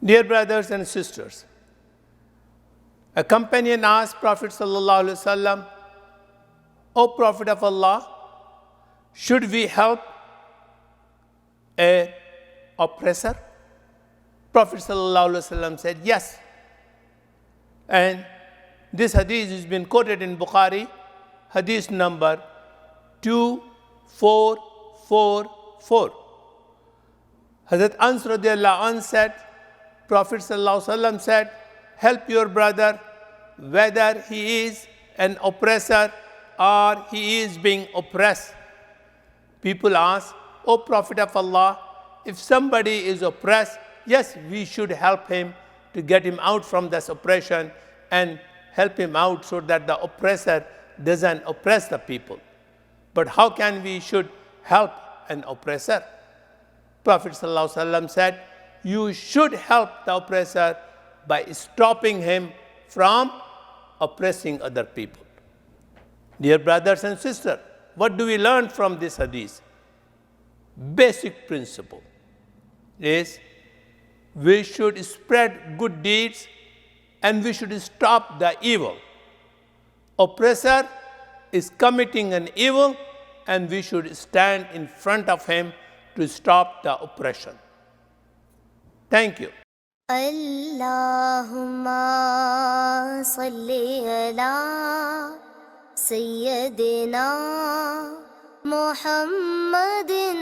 Dear brothers and sisters, a companion asked Prophet ﷺ, O Prophet of Allah, should we help an oppressor? Prophet ﷺ said, yes. And this hadith has been quoted in Bukhari, hadith number 2444. Hazrat Ans radiallahu anh said, Prophet ﷺ said, help your brother whether he is an oppressor or he is being oppressed. People ask, O Prophet of Allah, if somebody is oppressed, yes, we should help him to get him out from this oppression and help him out so that the oppressor doesn't oppress the people. But how can we should help an oppressor? Prophet ﷺ said, you should help the oppressor by stopping him from oppressing other people. Dear brothers and sisters, what do we learn from this hadith? Basic principle is we should spread good deeds and we should stop the evil. Oppressor is committing an evil and we should stand in front of him to stop the oppression. Thank you. Allahumma salli ala Sayyidina Muhammadin